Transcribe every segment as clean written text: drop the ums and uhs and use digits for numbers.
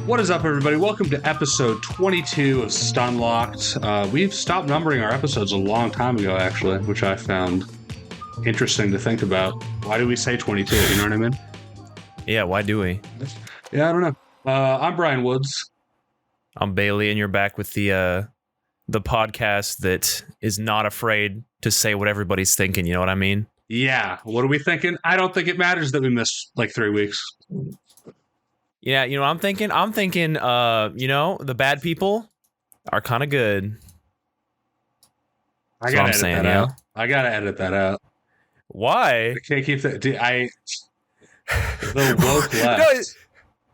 What is up, everybody? Welcome to episode 22 of Stunlocked. We've stopped numbering our episodes a long time ago, actually, which I found interesting to think about. Why do we say 22? You know what I mean? Yeah, why do we? Yeah, I don't know. I'm Brian Woods. I'm Bailey, and you're back with the podcast that is not afraid to say what everybody's thinking. You know what I mean? Yeah. What are we thinking? I don't think it matters that we missed like 3 weeks. Yeah, you know, I'm thinking, the bad people are kind of good. I gotta edit that out. I gotta edit that out. Why? I can't keep that. The woke left.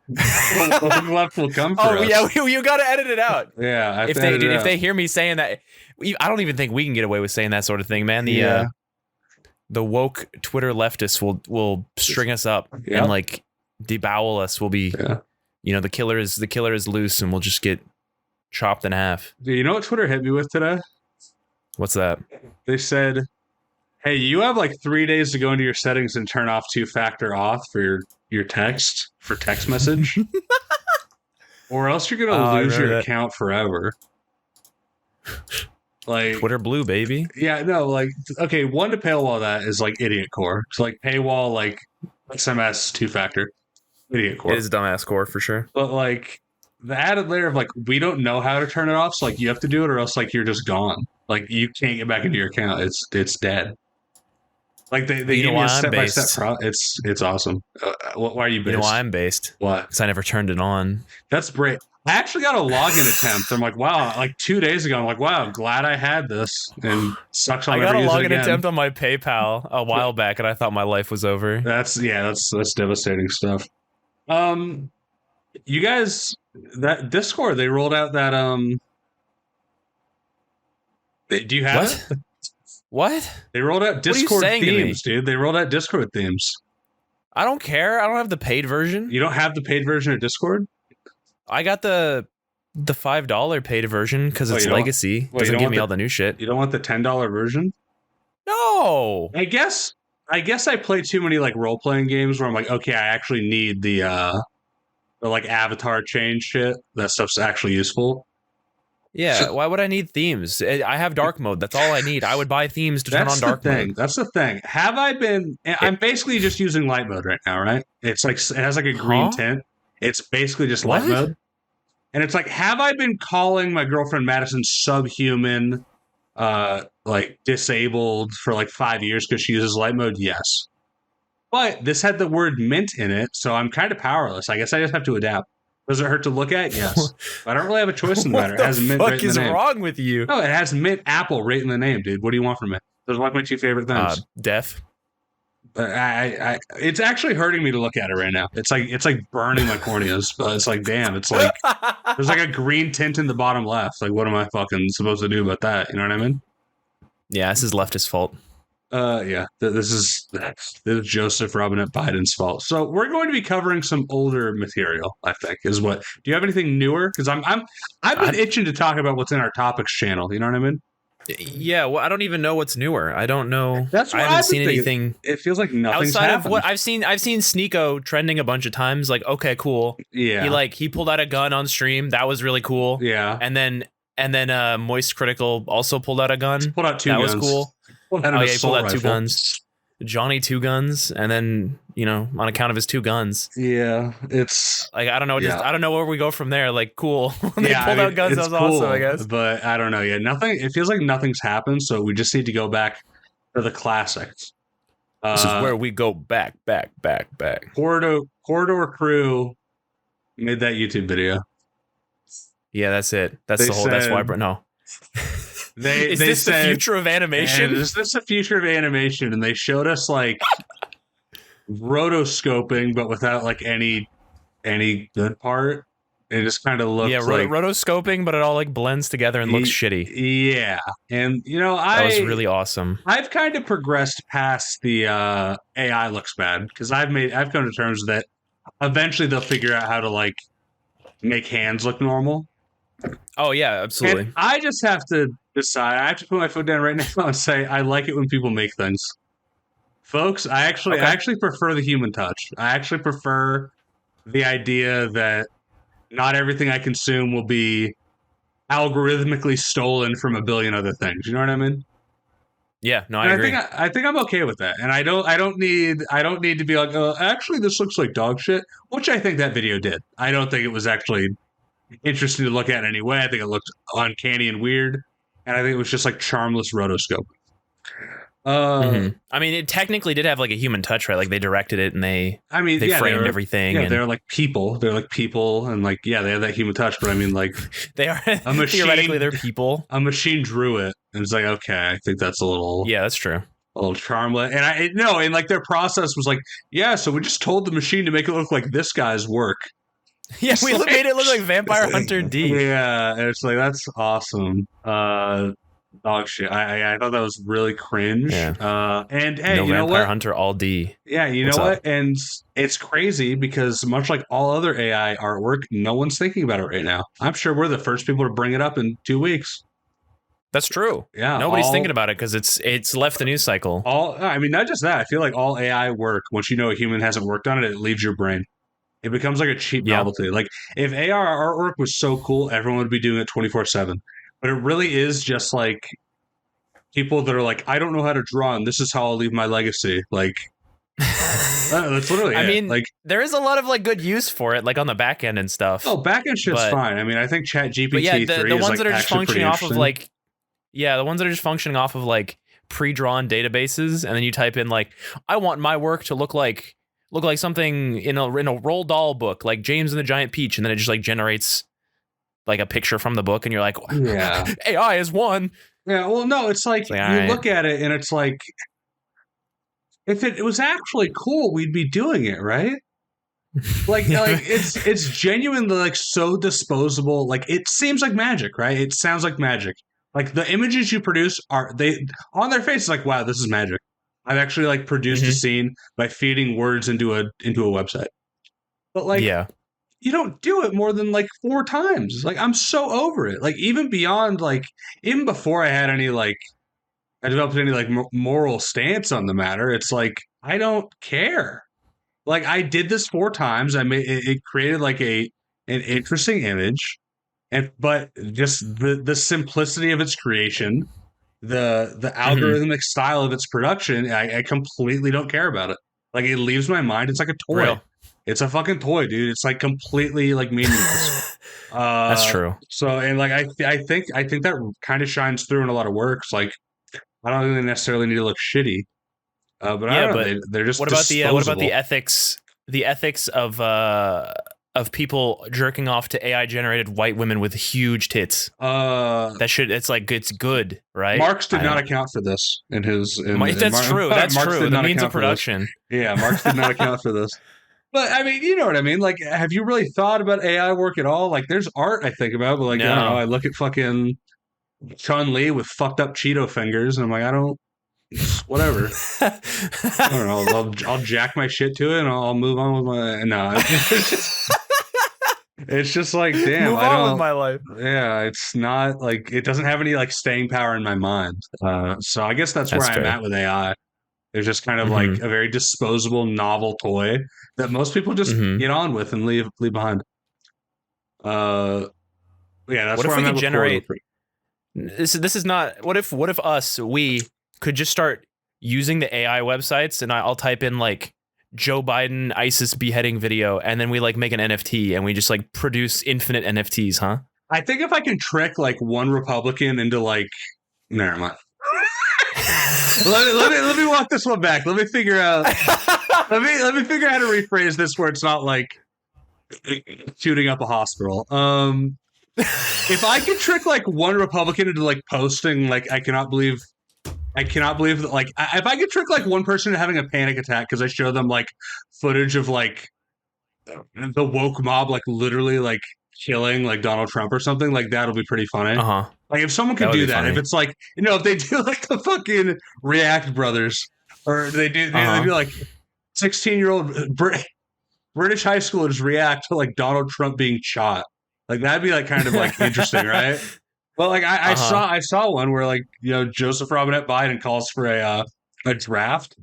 The woke left will come for us. Oh yeah, you gotta edit it out. Yeah, if they hear me saying that, I don't even think we can get away with saying that sort of thing, man. The woke Twitter leftists will string us up and like debowel us. We'll be, the killer is loose, and we'll just get chopped in half. Do you know what Twitter hit me with today? What's that? They said, "Hey, you have like 3 days to go into your settings and turn off two-factor auth for your text message, or else you're gonna lose your account forever." Like Twitter blue, baby. Yeah, no, like okay, one to paywall that is like idiot core. It's like paywall like SMS two-factor. Idiot core. It is dumbass core for sure. But like the added layer of like we don't know how to turn it off, so like you have to do it or else like you're just gone. Like you can't get back into your account. It's dead. Like they give you a step-by-step it's awesome. Why are you based? You know why I'm based? What? Because I never turned it on. That's great. I actually got a login attempt. I'm like, wow, like 2 days ago. I'm like, wow, I'm glad I had this. And sucks I'll never use it again. I got a login attempt on my PayPal a while back, and I thought my life was over. That's devastating stuff. You guys, that Discord, they rolled out that do you have it? What? They rolled out Discord themes, dude. They rolled out Discord themes. I don't care. I don't have the paid version. You don't have the paid version of Discord? I got the $5 paid version because it's legacy. Doesn't give me all the new shit. You don't want the $10 version? No. I guess I play too many like role playing games where I'm like, okay, I actually need the like avatar change shit. That stuff's actually useful. Yeah, why would I need themes? I have dark mode. That's all I need. I would buy themes to turn on dark mode. That's the thing. Have I been? I'm basically just using light mode right now, right? It's like it has like a green tint. It's basically just light mode. And it's like, have I been calling my girlfriend Madison subhuman, like disabled for like 5 years because she uses light mode? Yes. But this had the word mint in it, so I'm kind of powerless. I guess I just have to adapt. Does it hurt to look at? Yes. I don't really have a choice in the matter. It has mint right in the name. What the fuck is wrong with you? No, it has mint apple right in the name, dude. What do you want from it? Those are like my two favorite things. Death. It's actually hurting me to look at it right now. It's like burning my corneas. But it's like, damn, it's like there's like a green tint in the bottom left. Like, what am I fucking supposed to do about that? You know what I mean? Yeah, this is leftist fault. Yeah, this is Joseph Robinette Biden's fault. So we're going to be covering some older material. I think is what. Do you have anything newer? Because I've been itching to talk about what's in our topics channel. You know what I mean? Yeah, well, I don't even know what's newer. I don't know. That's what I haven't seen anything. It feels like nothing's outside happened. of what I've seen Sneeko trending a bunch of times. Like, okay, cool. Yeah. He pulled out a gun on stream. That was really cool. Yeah. And then Moist Critical also pulled out a gun. He pulled out two guns. That was cool. He pulled out two guns. Johnny two guns, and then on account of his two guns. Yeah, it's like I don't know. I don't know where we go from there. Like, cool. When they pulled out guns, that was cool, awesome, I guess. But I don't know. Yeah, nothing. It feels like nothing's happened. So we just need to go back to the classics. This is where we go back. Corridor Crew made that YouTube video. Yeah, that's it. That's that's why. No. Is this the future of animation? Is this the future of animation? And they showed us like rotoscoping, but without like any good part. It just kind of looks like rotoscoping, but it all like blends together and looks shitty. Yeah, and that was really awesome. I've kind of progressed past the AI looks bad because I've come to terms that eventually they'll figure out how to like make hands look normal. Oh yeah, absolutely. And I just have to decide. I have to put my foot down right now and say I like it when people make things. Folks, I actually prefer the human touch. I actually prefer the idea that not everything I consume will be algorithmically stolen from a billion other things. You know what I mean? Yeah, no, I And agree. I think I'm okay with that. And I don't need to be like, oh, actually this looks like dog shit, which I think that video did. I don't think it was actually interesting to look at in any way. I think it looked uncanny and weird. And I think it was just like charmless rotoscope. I mean, it technically did have like a human touch, right? Like they directed it and they framed everything. Yeah, they're like people. They're like people, and like yeah, they have that human touch. But I mean, like they are a machine, theoretically they're people. A machine drew it, and it's like okay, I think that's a little that's true. A little charmless. And like their process was like yeah, so we just told the machine to make it look like this guy's work. Yeah, we made it look like Vampire Hunter D. Yeah, and it's like that's awesome. Dog shit. I thought that was really cringe. Yeah. And hey, no you know Vampire what? Hunter all D. Yeah, you know what? And it's crazy because much like all other AI artwork, no one's thinking about it right now. I'm sure we're the first people to bring it up in 2 weeks. That's true. Yeah, nobody's thinking about it because it's left the news cycle. I mean, not just that. I feel like all AI work, once you know a human hasn't worked on it, it leaves your brain. It becomes like a cheap novelty. Like if AR artwork was so cool, everyone would be doing it 24/7. But it really is just like people that are like, I don't know how to draw, and this is how I'll leave my legacy. Like, that's literally I mean, like, there is a lot of like good use for it, like on the back end and stuff. Oh, back end shit's fine. I mean, I think ChatGPT 3 the ones like that are just functioning off of like, the ones that are just functioning off of like pre-drawn databases, and then you type in like, I want my work to look like something in a Roald Dahl book, like James and the Giant Peach, and then it just like generates like a picture from the book, and you're like, yeah, AI is one. Yeah, well, no, it's like you look at it, and it's like, if it was actually cool, we'd be doing it, right? Like it's genuinely like so disposable. Like it seems like magic, right? It sounds like magic. Like the images you produce they on their face like, wow, this is magic. I've actually like produced a scene by feeding words into a website. But like, you don't do it more than like 4 times. Like I'm so over it. Like even beyond like even before I had any like I developed any like moral stance on the matter. It's like I don't care. Like I did this 4 times. I made it created like an interesting image, but just the simplicity of its creation, the algorithmic style of its production, I completely don't care about it. Like it leaves my mind. It's like a toy. Real. It's a fucking toy, dude. It's like completely like meaningless. That's true. So and like I think that kind of shines through in a lot of works. Like I don't think they necessarily need to look shitty. But I don't know. They're just what about the ethics? The ethics of people jerking off to AI generated white women with huge tits. It's good, right? Marx did not account for this in his. That's true. That's true. The means of production. Yeah, Marx did not account for this. But I mean, you know what I mean? Like, have you really thought about AI work at all? Like, there's art I think about, but like, I don't know. I look at fucking Chun-Li with fucked up Cheeto fingers, and I'm like, I don't. Whatever. I don't know. I'll jack my shit to it, and I'll move on with my. No, it's just like, damn. Move on with my life. Yeah, it's not like it doesn't have any like staying power in my mind. So I guess that's where I'm at with AI. There's just kind of like a very disposable, novel toy that most people just get on with and leave behind. Yeah, that's what where if I'm we at could generate. This is not. What if we could just start using the AI websites, and I'll type in like Joe Biden ISIS beheading video, and then we like make an NFT, and we just like produce infinite NFTs, huh? I think if I can trick like one Republican into like, never mind. let me walk this one back. Let me figure out. let me figure out how to rephrase this where it's not like shooting up a hospital. If I could trick like one Republican into like posting like I cannot believe that like if I could trick like one person into having a panic attack because I show them like footage of like the woke mob like literally like killing like Donald Trump or something, like that'll be pretty funny. Like if someone could do that, funny. If it's like, you know, if they do like the fucking React brothers, or they do like 16-year-old British high schoolers react to like Donald Trump being shot, like that'd be like kind of like interesting, right? Well, like I saw one where like, you know, Joseph Robinette Biden calls for a draft,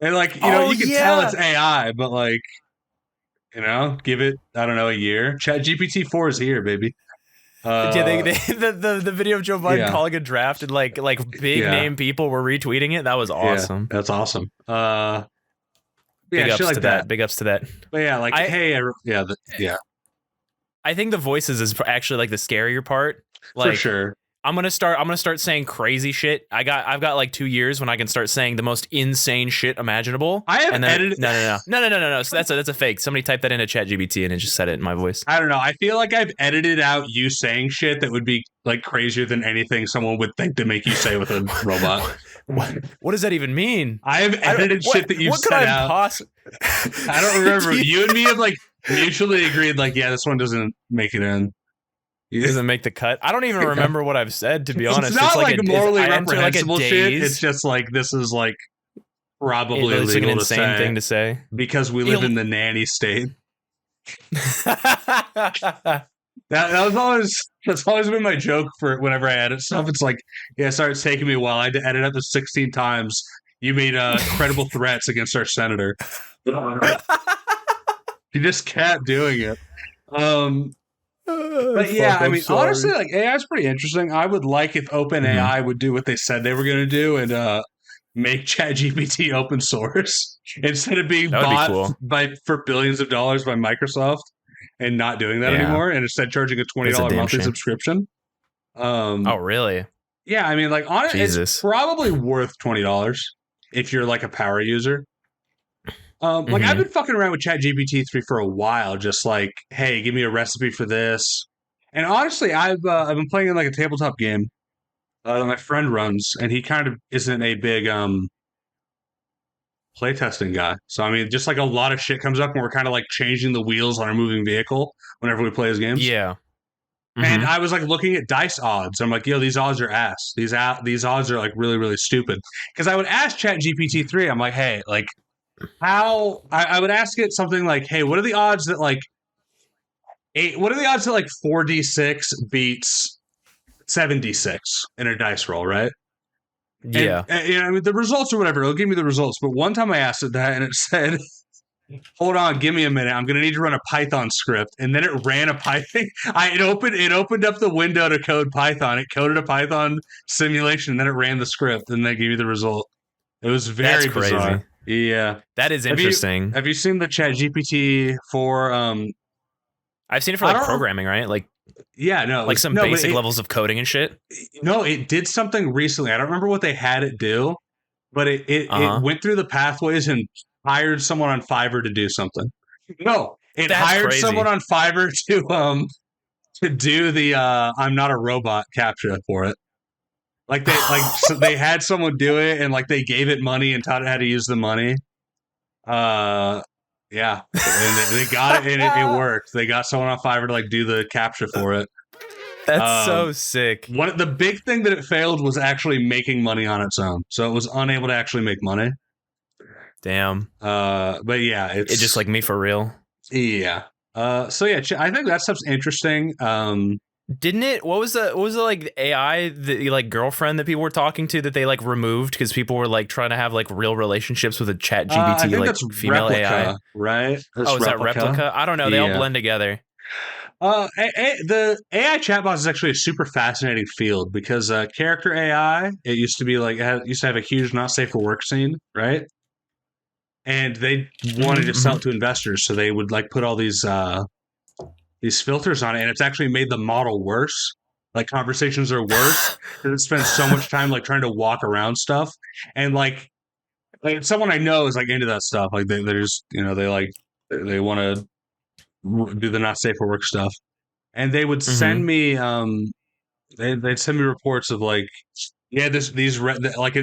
and like, you know, you can tell it's AI, but like You know, give it, I don't know, a year. Chat GPT-4 is here, baby. Yeah, the video of Joe Biden calling a draft and like big name people were retweeting it. That was awesome. Yeah, that's awesome. Big ups to that. Big ups to that. But yeah, like I think the voices is actually like the scarier part. Like, for sure. I'm gonna start saying crazy shit. I've got like 2 years when I can start saying the most insane shit imaginable. I have edited. No. So that's a fake. Somebody typed that into ChatGPT and it just said it in my voice. I don't know. I feel like I've edited out you saying shit that would be like crazier than anything someone would think to make you say with a robot. What does that even mean? I've edited shit that you've said out. I don't remember. You and me have like mutually agreed. Like, yeah, this one doesn't make it in. It doesn't make the cut. I don't even remember what I've said, to be honest. It's not like morally reprehensible shit. It's just like, this is like probably illegal like an insane thing to say. Because we live in the nanny state. That's always been my joke for whenever I edit stuff. It's like, yeah, it starts taking me a while. I had to edit up to 16 times. You made credible threats against our senator. You just kept doing it. But yeah, I mean, honestly, like AI is pretty interesting. I would like if OpenAI would do what they said they were going to do and make ChatGPT open source instead of being bought for billions of dollars by Microsoft and not doing that anymore, and instead charging a $20 monthly subscription. Oh, really? Yeah, I mean, like, honestly, it's probably worth $20 if you're like a power user. Like I've been fucking around with ChatGPT-3 for a while, just like, hey, give me a recipe for this. And honestly, I've been playing in like a tabletop game that my friend runs, and he kind of isn't a big playtesting guy. So I mean, just like a lot of shit comes up, and we're kind of like changing the wheels on our moving vehicle whenever we play his games. Yeah. And I was like looking at dice odds. I'm like, yo, these odds are ass. These odds are like really, really stupid. Because I would ask ChatGPT-3, I'm like, hey, like, how I would ask it something like, hey, what are the odds that like 4d6 beats 7d6 in a dice roll, right? Yeah. And, I mean, the results or whatever, it'll give me the results. But one time I asked it that and it said, hold on, give me a minute. I'm going to need to run a Python script. And then it ran a Python. It opened up the window to code Python. It coded a Python simulation, and then it ran the script, and then gave you the result. It was very bizarre. Yeah, that is interesting. Have you seen the ChatGPT for? I've seen it for like programming, right? Like, yeah, no, like some basic levels of coding and shit. No, it did something recently. I don't remember what they had it do, but it went through the pathways and hired someone on Fiverr to do something. No, it hired someone on Fiverr to do the "I'm not a robot" CAPTCHA for it. Like so they had someone do it, and like they gave it money and taught it how to use the money. Yeah, and they got it, and it worked. They got someone on Fiverr to like do the CAPTCHA for it. That's so sick. The big thing that it failed was actually making money on its own, so it was unable to actually make money. Damn. But yeah, it's just like me for real. Yeah. So yeah, I think that stuff's interesting. Didn't it? What was the like AI, the like girlfriend that people were talking to that they like removed because people were like trying to have like real relationships with a Chat GPT I think like that's female Replica, AI, right? Is that Replica? I don't know. They all blend together. The AI chatbot is actually a super fascinating field because character AI, it used to be like used to have a huge not safe for work scene, right? And they wanted to sell it to investors, so they would like put all these filters on it, and it's actually made the model worse. Like conversations are worse because it spends so much time like trying to walk around stuff, and like someone I know is like into that stuff. Like they're just they want to do the not safe for work stuff, and they would send me they'd send me reports of like, yeah,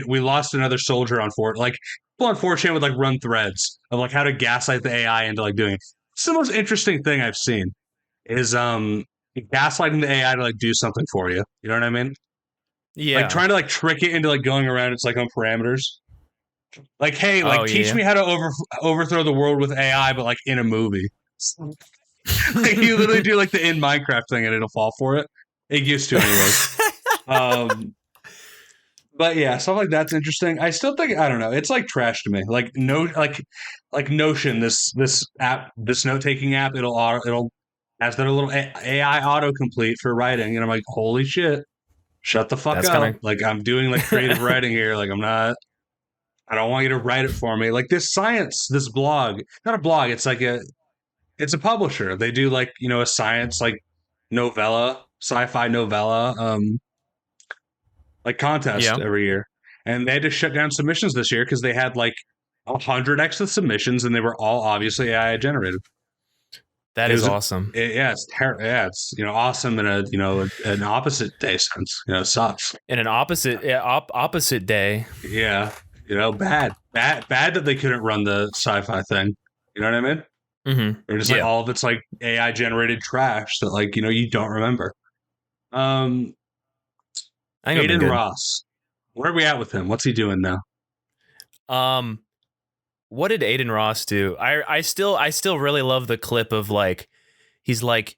we lost another soldier on Fort, like people on 4chan would like run threads of like how to gaslight the AI into like doing it. It's the most interesting thing I've seen is gaslighting the AI to like do something for you. You know what I mean? Yeah. Like trying to like trick it into like going around its like own parameters. Like, hey, like teach me how to overthrow the world with AI, but like in a movie. Like you literally do like the in Minecraft thing and it'll fall for it. It used to anyways. But yeah, stuff like that's interesting. I still think I don't know. It's like trash to me. Like no, like Notion, this app, this note taking app. It'll has their little AI autocomplete for writing, and I'm like, holy shit, shut the fuck That's up. kind of Like I'm doing like creative writing here. Like I'm not. I don't want you to write it for me. Like this blog, not a blog. It's a publisher. They do like a science like novella, sci-fi novella. Like contest yeah. every year, and they had to shut down submissions this year because they had like 100 extra submissions, and they were all obviously AI generated. That is awesome. It's awesome in an opposite day sense. It sucks. In an opposite day. Yeah, bad that they couldn't run the sci-fi thing. You know what I mean? Mm-hmm. Or just like all of it's like AI generated trash that like you don't remember. Adin Ross. Where are we at with him? What's he doing now? What did Adin Ross do? I still really love the clip of like he's like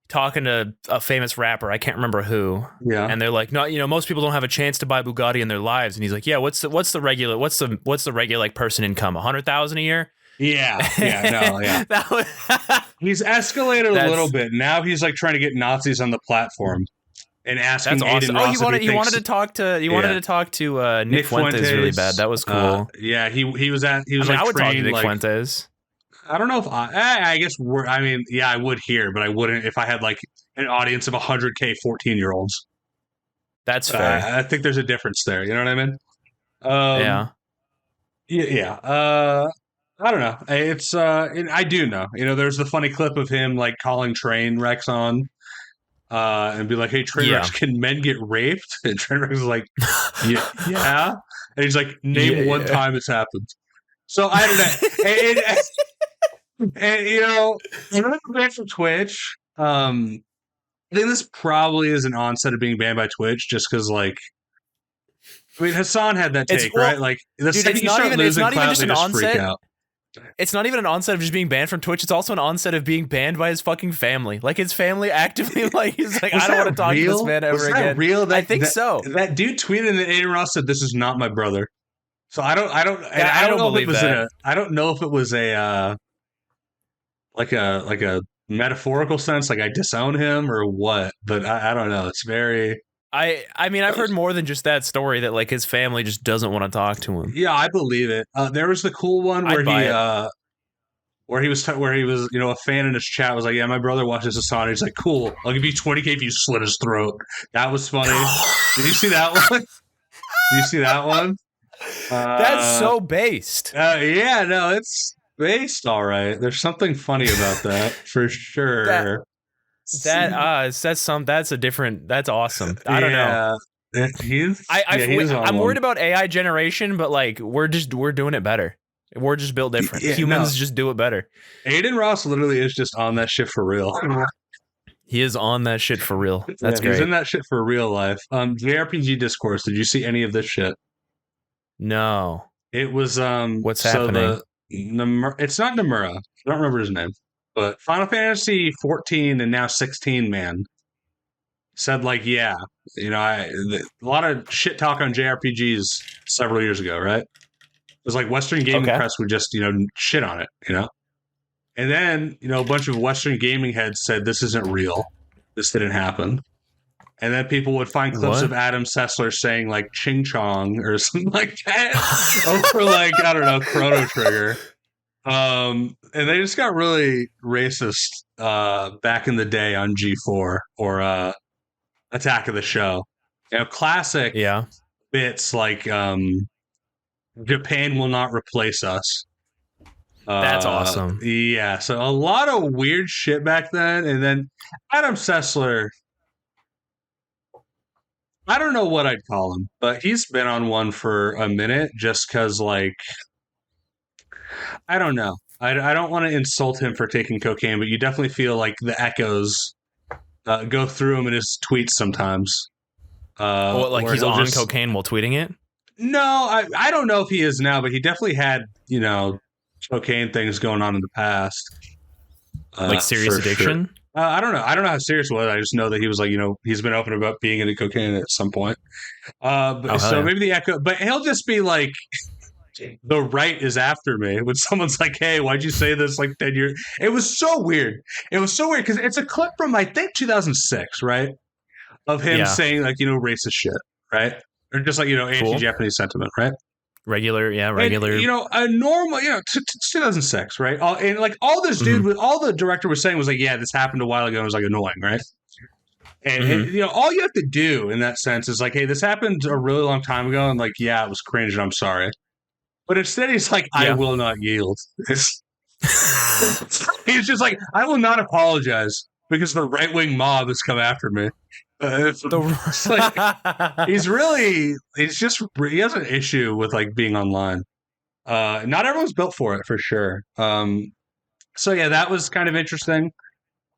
talking to a famous rapper. I can't remember who. Yeah. And they're like, no, most people don't have a chance to buy Bugatti in their lives. And he's like, yeah, what's the regular like person income? 100,000 a year? Yeah. He's escalated a little bit. Now he's like trying to get Nazis on the platform. And asking awesome. Adin Ross you wanted to talk to Nick Fuentes really bad. That was cool. Yeah, he was like I would talk to Nick Fuentes. I don't know if I guess I would hear, but I wouldn't if I had like an audience of 100K 14-year-olds. That's fair. I think there's a difference there. You know what I mean? Yeah. Yeah. I don't know. It's I do know. There's the funny clip of him like calling train wrecks on. And be like, hey, train wrecks, can men get raped? And train wrecks is like, yeah. And he's like, name one time it's happened. So I don't know. And banned from Twitch. I think this probably is an onset of being banned by Twitch, just because, like, I mean, Hassan had that take, right? Like, the second you start losing clout, they just freak out. It's not even an onset of just being banned from Twitch. It's also an onset of being banned by his fucking family. Like his family actively, like he's like, I don't want to talk to this man ever again. Real? I think so. That dude tweeted and Adin Ross said, "This is not my brother." So I don't know if it was I don't know if it was a like a metaphorical sense, like I disown him or what. But I don't know. It's very. I mean, I've heard more than just that story that like his family just doesn't want to talk to him. Yeah, I believe it. There was the cool one where he was a fan in his chat was like, yeah, my brother watches Hassan. He's like, cool, I'll give you 20K if you slit his throat. That was funny. Did you see that one? Did you see that one? That's so based. Yeah, no, it's based all right. There's something funny about that for sure. That's awesome. I don't know. I'm worried about AI generation, but like we're doing it better. We're just built different. Humans just do it better. Adin Ross literally is just on that shit for real. He is on that shit for real. That's great. He's in that shit for real life. JRPG Discourse. Did you see any of this shit? No. It was what's happening? It's not Nomura. I don't remember his name. But Final Fantasy 14 and now 16 man said like, yeah, a lot of shit talk on JRPGs several years ago, right? It was like Western gaming press would just, shit on it, And then, a bunch of Western gaming heads said this isn't real. This didn't happen. And then people would find clips of Adam Sessler saying like Ching Chong or something like that. Or like, I don't know, Chrono Trigger. And they just got really racist back in the day on G4 or Attack of the Show. Classic bits like Japan will not replace us. That's awesome. Yeah, so a lot of weird shit back then. And then Adam Sessler, I don't know what I'd call him, but he's been on one for a minute just because, like, I don't know. I don't want to insult him for taking cocaine, but you definitely feel like the echoes go through him in his tweets sometimes. He's on cocaine while tweeting it? No, I don't know if he is now, but he definitely had, cocaine things going on in the past. Like serious addiction? Sure. I don't know. I don't know how serious it was. I just know that he was like, he's been open about being into cocaine at some point. So maybe the echo, but he'll just be like, the right is after me when someone's like, hey, why'd you say this like 10 years? It was so weird. It was so weird because it's a clip from, I think, 2006, right? Of him saying like, racist shit, right? Or just like, anti-Japanese sentiment, right? Regular. And, a normal, 2006, right? And like all this dude, all the director was saying was like, yeah, this happened a while ago. It was like annoying, right? And all you have to do in that sense is like, hey, this happened a really long time ago, and like, yeah, it was cringe, and I'm sorry. But instead, he's like, I will not yield. He's just like, I will not apologize because the right wing mob has come after me. He has an issue with like being online. Not everyone's built for it, for sure. So yeah, that was kind of interesting.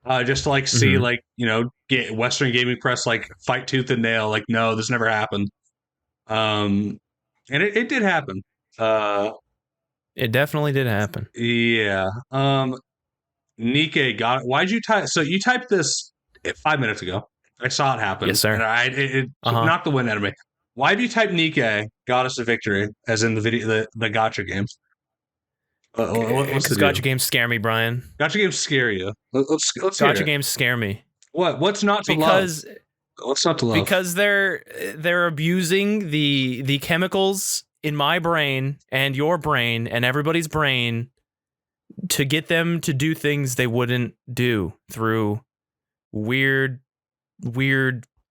Just to like see like, get Western gaming press like fight tooth and nail, like, no, this never happened. And it did happen. It definitely did happen. Yeah. Nikkei got it. Why'd you type? So you typed this 5 minutes ago. I saw it happen. Yes, sir. And it knocked the wind out of me. Why do you type Nikkei got us a victory as in the video, the gacha games? What's the gacha games scare me, Brian? Gacha games scare you. Let's gacha games scare me. What's not to love? What's not to love? Because they're abusing the chemicals in my brain and your brain and everybody's brain to get them to do things they wouldn't do through weird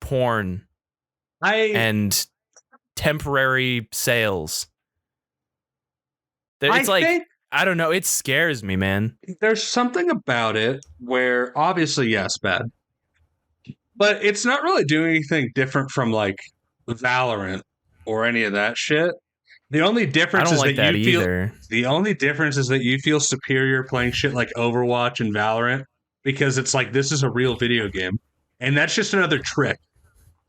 porn and temporary sales. It's I don't know. It scares me, man. There's something about it where obviously, yes, bad, but it's not really doing anything different from like Valorant or any of that shit. The only difference is that you feel. The only difference is that you feel superior playing shit like Overwatch and Valorant because it's like this is a real video game, and that's just another trick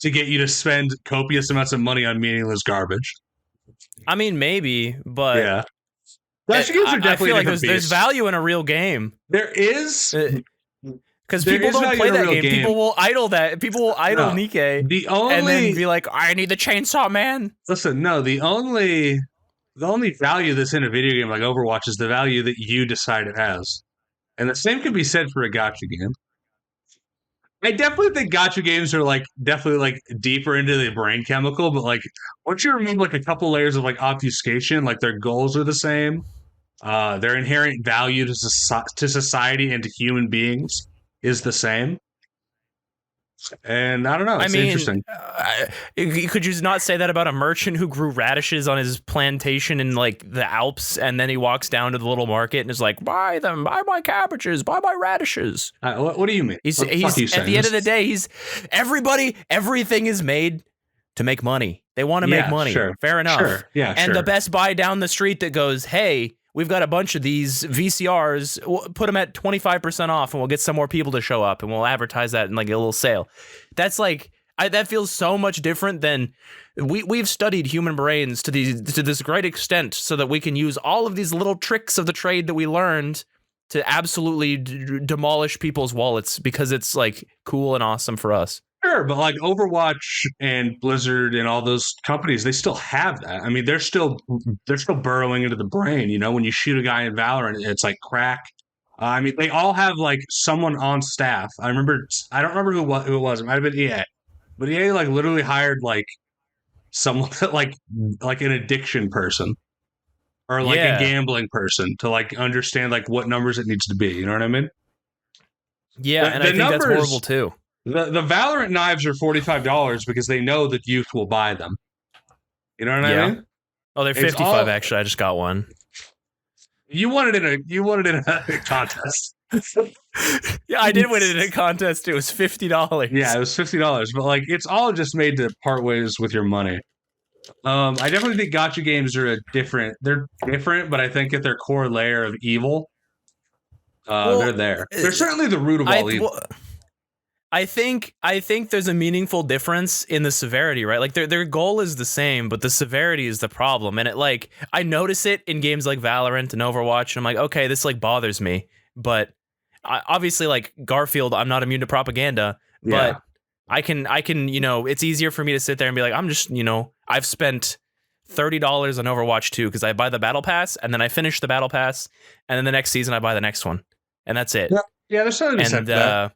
to get you to spend copious amounts of money on meaningless garbage. I mean, maybe, but yeah, gacha games are definitely. I feel like there's value in a real game. There is. Because people don't play that game. People will idle that. People will idle Nikkei and then be like, I need the Chainsaw Man. Listen, no, the only value that's in a video game like Overwatch is the value that you decide it has. And the same can be said for a gacha game. I definitely think gacha games are like definitely like deeper into the brain chemical, but like once you remove like a couple layers of like obfuscation, like their goals are the same. Their inherent value to society and to human beings is the same. And I don't know. It's interesting. Could you not say that about a merchant who grew radishes on his plantation in like the Alps, and then he walks down to the little market and is like, buy them, buy my cabbages, buy my radishes? What do you mean? He's at the end of the day, everything is made to make money. They want to make money. Sure. Fair enough. Sure. Yeah. And the Best Buy down the street that goes, hey, we've got a bunch of these VCRs. We'll put them at 25% off, and we'll get some more people to show up, and we'll advertise that in like a little sale. That's like that feels so much different than we've studied human brains to this great extent, so that we can use all of these little tricks of the trade that we learned to absolutely demolish people's wallets because it's like cool and awesome for us. Sure, but like Overwatch and Blizzard and all those companies, they still have that. I mean, they're still burrowing into the brain. You know, when you shoot a guy in Valorant, it's like crack. I mean, they all have like someone on staff. I don't remember who it was. It might have been EA, but EA like literally hired like someone that like an addiction person or like a gambling person to like understand like what numbers it needs to be. You know what I mean? Yeah, and I think that's horrible too. The Valorant knives are $45 because they know that youth will buy them. You know what I mean? Oh, they're $55 actually. I just got one. You won it in a contest. Yeah, I did win it in a contest. It was $50. Yeah, it was $50. But like, it's all just made to part ways with your money. I definitely think gacha games are different, but I think at their core layer of evil, they're there. They're certainly the root of all evil. I think there's a meaningful difference in the severity, right? Like their goal is the same, but the severity is the problem. And it like I notice it in games like Valorant and Overwatch, and I'm like, okay, this like bothers me, but obviously, like Garfield, I'm not immune to propaganda, but I can, it's easier for me to sit there and be like, I'm just, I've spent $30 on Overwatch 2 because I buy the battle pass and then I finish the battle pass and then the next season I buy the next one and that's it. Yeah, there's something to be said for that.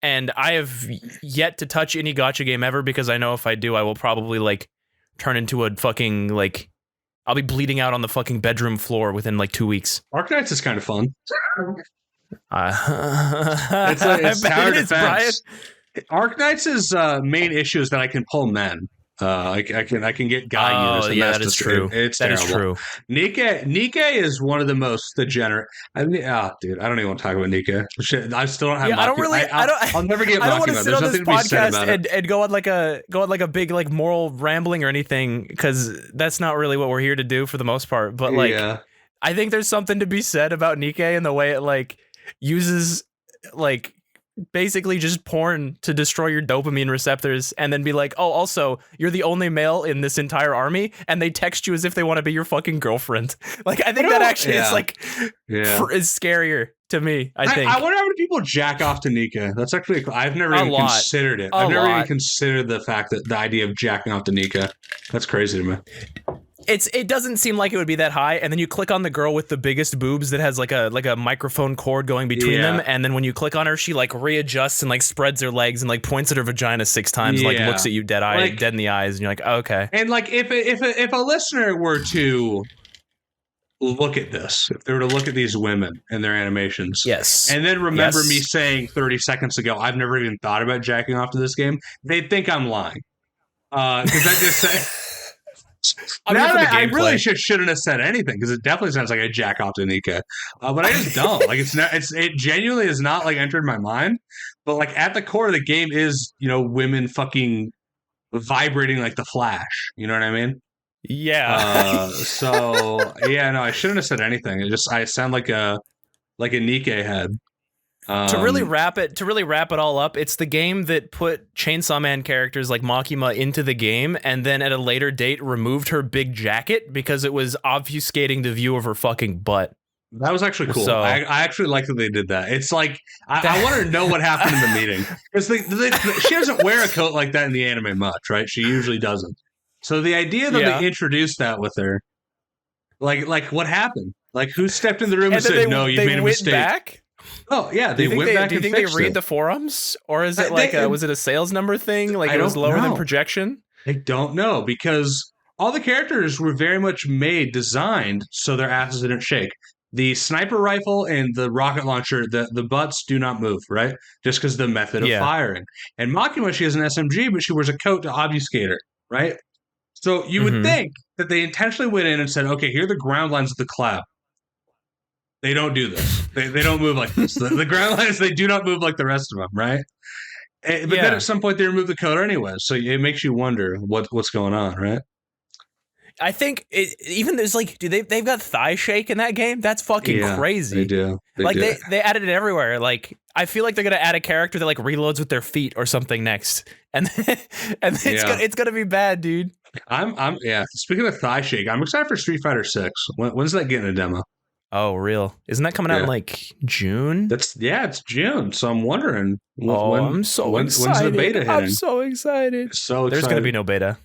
And I have yet to touch any gacha game ever because I know if I do, I will probably like turn into a fucking like I'll be bleeding out on the fucking bedroom floor within like 2 weeks. Arknights is kind of fun. It's tower defense. Arknights' main issue is that I can pull men. I can get guy units. Yeah, that is true. It's that terrible. Is true. Nikke is one of the most degenerate. Dude, I don't even want to talk about Nikke. Shit, I still don't have. I'll never get. I don't want to sit on this podcast and go on like a big like moral rambling or anything because that's not really what we're here to do for the most part. But like, I think there's something to be said about Nikke and the way it like uses like. Basically just porn to destroy your dopamine receptors and then be like, oh, also, you're the only male in this entire army, and they text you as if they want to be your fucking girlfriend. Like, I think that actually is like is scarier to me, I think. I wonder how many people jack off to Nikke. That's actually, I've never even considered it. I've never even considered the fact that the idea of jacking off to Nikke. That's crazy to me. It doesn't seem like it would be that high, and then you click on the girl with the biggest boobs that has like a microphone cord going between them, and then when you click on her, she like readjusts and like spreads her legs and like points at her vagina 6 times, like looks at you dead in the eyes, and you're like, oh, okay. And like if a listener were to look at this, if they were to look at these women and their animations, and then remember me saying 30 seconds ago, I've never even thought about jacking off to this game, they'd think I'm lying, because I just say. I really shouldn't have said anything because it definitely sounds like I jack off to Nikke, but I just don't. Like it genuinely is not like entered my mind. But like at the core of the game is women fucking vibrating like the Flash. You know what I mean? Yeah. I shouldn't have said anything. I sound like a Nikke head. To really wrap it all up, it's the game that put Chainsaw Man characters like Makima into the game and then at a later date removed her big jacket because it was obfuscating the view of her fucking butt. That was actually cool. So, I actually like that they did that. It's like, I want to know what happened in the meeting. Because she doesn't wear a coat like that in the anime much, right? She usually doesn't. So the idea that they introduced that with her, like what happened? Like who stepped in the room and said, no, you made a mistake? Back? Oh yeah, they went back. Do you think they read the forums, or is it was it a sales number thing? Like it was lower than projection? I don't know because all the characters were very much designed so their asses didn't shake. The sniper rifle and the rocket launcher, the butts do not move, right? Just because the method of firing. And Makima, she has an SMG, but she wears a coat to obfuscate her, right? So you would think that they intentionally went in and said, okay, here are the ground lines of the cloud. They don't do this. They don't move like this. The ground lines, they do not move like the rest of them, right? But then at some point they remove the coder anyway, so it makes you wonder what's going on, right? I think even there's like, they've got thigh shake in that game? That's fucking crazy. They do. They added it everywhere. Like I feel like they're gonna add a character that like reloads with their feet or something next, and it's gonna be bad, dude. I'm Speaking of thigh shake, I'm excited for Street Fighter 6. When's that getting a demo? Oh, real? Isn't that coming out in like June? It's June. So I'm wondering. I'm so excited. When's the beta hitting? I'm so excited. There's going to be no beta.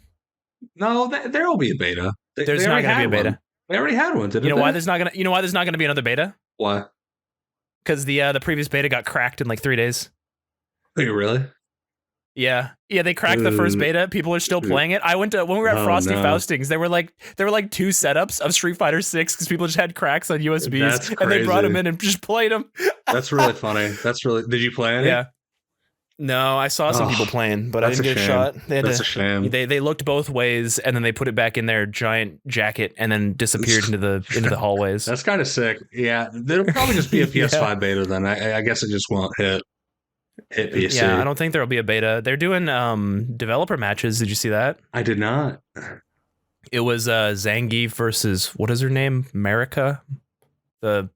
No, there will be a beta. There's not going to be a beta. They already had one. You know why there's not going to be another beta? Why? Because the previous beta got cracked in like 3 days. Are you really? Yeah, they cracked the first beta. People are still playing it. I went to when we were at Frosty Faustings. There were like 2 setups of Street Fighter 6 because people just had cracks on USBs and they brought them in and just played them. That's really funny. Did you play any? Yeah. No, I saw some people playing, but I didn't get a shot. That's a shame. They looked both ways and then they put it back in their giant jacket and then disappeared into the hallways. That's kind of sick. Yeah, there'll probably just be a PS5 beta then. I guess it just won't hit PC. Yeah, I don't think there'll be a beta. They're doing developer matches. Did you see that? I did not. It was Zangief versus what is her name? Marika, the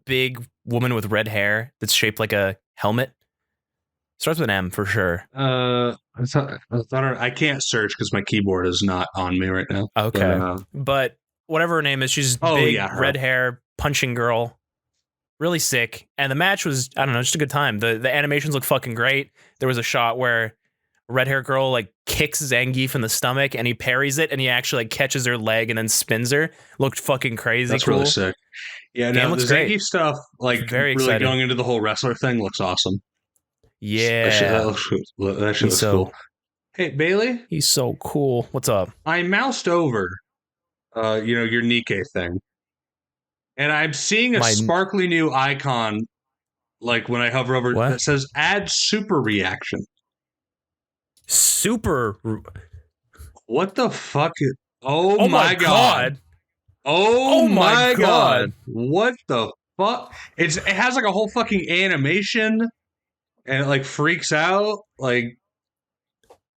big woman with red hair that's shaped like a helmet. Starts with an M for sure. I can't search because my keyboard is not on me right now. Okay, but whatever her name is, she's big red hair punching girl. Really sick. And the match was, I don't know, just a good time. The animations look fucking great. There was a shot where a red hair girl like kicks Zangief in the stomach and he parries it and he actually like catches her leg and then spins her. Looked fucking crazy. That's cool. really sick. Yeah, no, the Zangief stuff, like very really excited. going into the whole wrestler thing, looks awesome. Yeah. That shit looks cool. Hey, Bailey? He's so cool. What's up? I moused over, your Nikkei thing. And I'm seeing a sparkly new icon, like when I hover over, that says add super reaction. Super. What the fuck? Oh my god. Oh my god. What the fuck? It has like a whole fucking animation and it like freaks out. Like,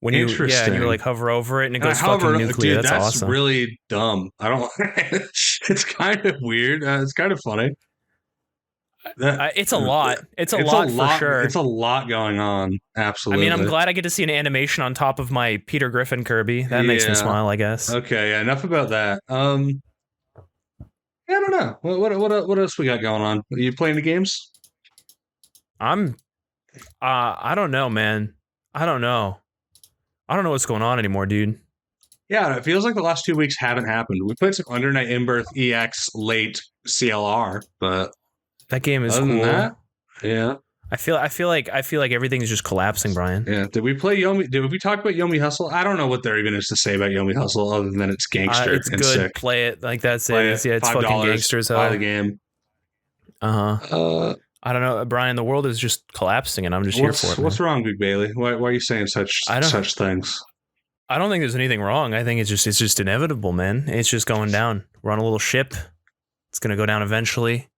when you like hover over it and it goes fucking nuclear. Dude, that's awesome. Really dumb. I don't. It's kind of weird. It's kind of funny. It's a lot. It's a lot for sure. It's a lot going on. Absolutely. I mean, I'm glad I get to see an animation on top of my Peter Griffin Kirby. That makes me smile, I guess. Okay. Yeah, enough about that. I don't know. What else we got going on? Are you playing the games? I don't know, man. I don't know what's going on anymore, dude. Yeah, it feels like the last 2 weeks haven't happened. We played some Under Night In-Birth EX late CLR, but that game is cool. Yeah. I feel like everything's just collapsing, Brian. Yeah. Did we play Yomi? Did we talk about Yomi Hustle? I don't know what there even is to say about Yomi Hustle other than it's gangster. It's and good. Sick. Play it. Like that's it. It's fucking gangsters. Buy the game. I don't know, Brian. The world is just collapsing, and I'm just here for it. What's wrong, Big Bailey? Why are you saying such things? I don't think there's anything wrong. I think it's just inevitable, man. It's just going down. We're on a little ship. It's gonna go down eventually.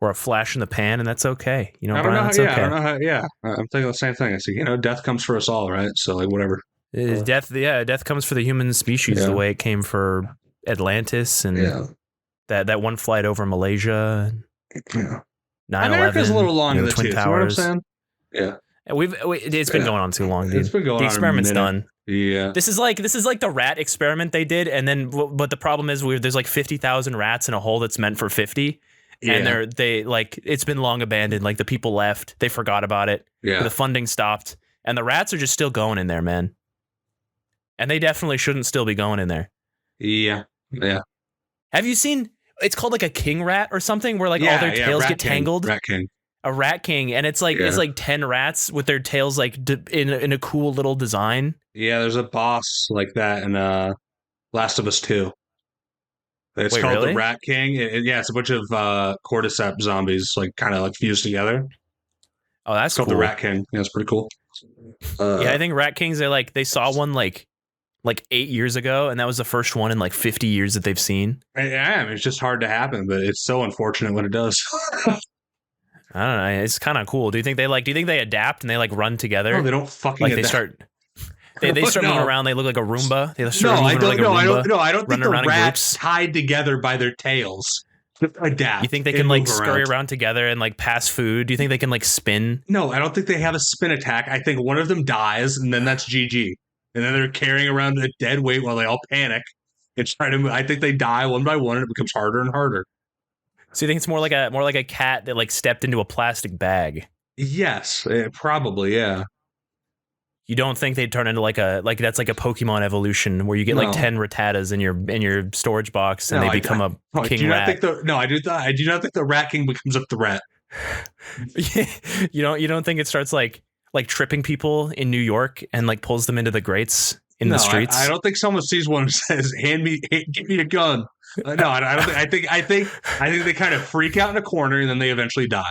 We're a flash in the pan, and that's okay. You know, Brian, that's okay. I don't know how. Yeah, I'm thinking the same thing. I say, death comes for us all, right? So, like, whatever. Death comes for the human species the way it came for Atlantis and that one flight over Malaysia. Yeah. 9/11, America's a little long in the Twin tooth. Towers. You know what I'm saying? Yeah. It's been going on too long, dude. It's been going on. The experiment's done. Yeah. This is like the rat experiment they did, and then but the problem is there's like 50,000 rats in a hole that's meant for 50. Yeah. And it's been long abandoned. Like the people left, they forgot about it. Yeah. The funding stopped, and the rats are just still going in there, man. And they definitely shouldn't still be going in there. Yeah. Yeah. Have you seen? It's called like a king rat or something, where like all their tails get tangled. Rat king. A rat king, and it's like 10 rats with their tails like in a cool little design. Yeah, there's a boss like that in Last of Us 2. It's called the Rat King. It's a bunch of cordyceps zombies, like kind of like fused together. Oh, that's cool. Called the Rat King. Yeah, it's pretty cool. I think Rat Kings. They saw one like 8 years ago, and that was the first one in like 50 years that they've seen. Yeah, it's just hard to happen, but it's so unfortunate when it does. I don't know. It's kind of cool. Do you think they adapt and they like run together? No, they don't fucking adapt. They start moving around. They look like a Roomba. I don't think the rats tied together by their tails adapt. You think they can like scurry around together and like pass food? Do you think they can like spin? No, I don't think they have a spin attack. I think one of them dies, and then that's GG. And then they're carrying around a dead weight while they all panic and try to move. I think they die one by one, and it becomes harder and harder. So you think it's more like a cat that like stepped into a plastic bag? Yes, probably, yeah. You don't think they'd turn into that's like a Pokemon evolution where you get like 10 Rattatas in your storage box and they become a king rat? I do not think the Rat King becomes a threat. You don't think it starts like tripping people in New York and like pulls them into the grates in the streets? I don't think someone sees one and says, give me a gun. No, I don't think. I think they kind of freak out in a corner and then they eventually die.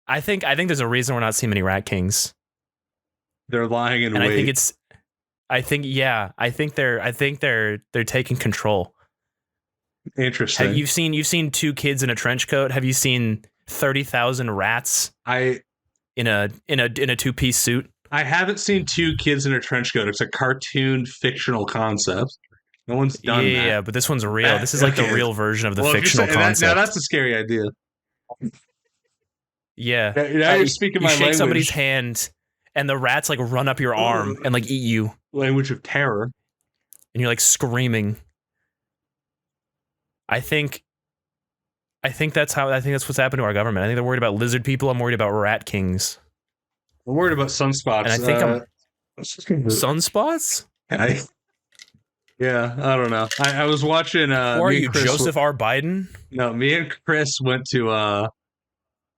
I think there's a reason we're not seeing many Rat Kings. They're lying in wait. I think they're taking control. Interesting. You've seen 2 kids in a trench coat. Have you seen 30,000 rats? In a 2-piece suit. I haven't seen 2 kids in a trench coat. It's a cartoon fictional concept. No one's done that. Yeah, but this one's real. This is like the real version of the fictional concept. Now that's a scary idea. Yeah. Now you're speaking my language. You shake somebody's hand, and the rats like run up your arm and like eat you. Language of terror. And you're like screaming. I think I think that's what's happened to our government. I think they're worried about lizard people. I'm worried about rat kings. I'm worried about sunspots. And I think sunspots? Yeah, I don't know. I was watching. Or are you Joseph R. Biden? No, me and Chris went to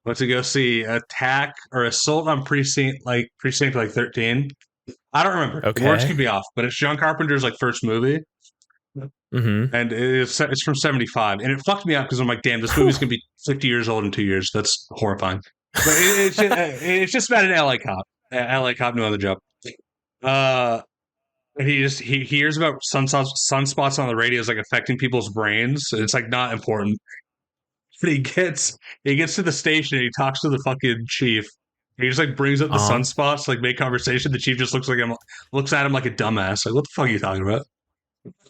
go see Attack or Assault on Precinct 13. I don't remember. Okay. The words could be off, but it's John Carpenter's like first movie. Mm-hmm. And it's from 75, and it fucked me up because I'm like, damn, this movie's gonna be 50 years old in 2 years. That's horrifying. But it's just about an LA cop. LA cop, no other job. And he hears about sunspots on the radio is like affecting people's brains. It's like not important. But he gets to the station and he talks to the fucking chief. He just like brings up the sunspots, like make conversation. The chief just looks at him like a dumbass. Like, what the fuck are you talking about?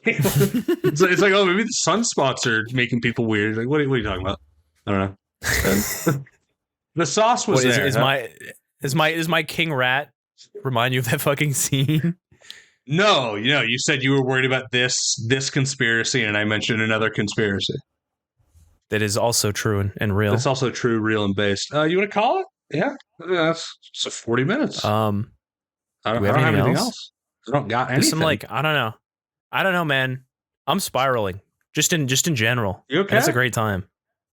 it's like, oh, maybe the sunspots are making people weird. Like, what are you talking about? I don't know. The sauce was there. Is my king rat remind you of that fucking scene? No, you said you were worried about this conspiracy, and I mentioned another conspiracy. That is also true and real. That's also true, real, and based. You want to call it? Yeah, that's 40 minutes. I don't have anything else. I don't got anything. I don't know, man. I'm spiraling. Just in general. You okay? It's a great time.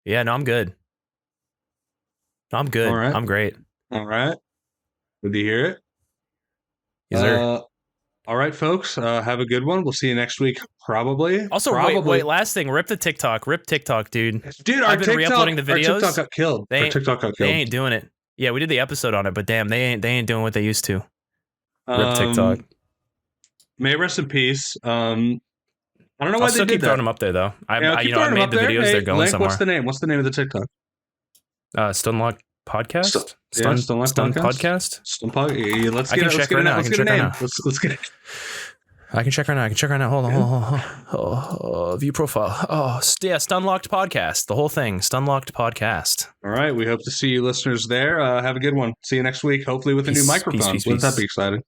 Yeah, no, I'm good. I'm good. All right. I'm great. All right. Good to hear it. Yes, sir. All right, folks. Have a good one. We'll see you next week, probably. Also, wait. Last thing. Rip TikTok, dude. Dude, I've been re-uploading the videos. Our TikTok got killed. They ain't doing it. Yeah, we did the episode on it, but damn, they ain't doing what they used to. Rip TikTok. May rest in peace. I don't know why I'll still they did keep throwing them up there though. I made the videos. Hey, they're going Link, somewhere. What's the name of the TikTok? Stunlocked podcast. Stunlocked podcast. Let's get it now. Let's get a name. Let's get it. I can check right now. Hold on. View profile. Stunlocked podcast. The whole thing. Stunlocked podcast. All right. We hope to see you listeners there. Have a good one. See you next week. Hopefully with a new microphone. Wouldn't that be exciting?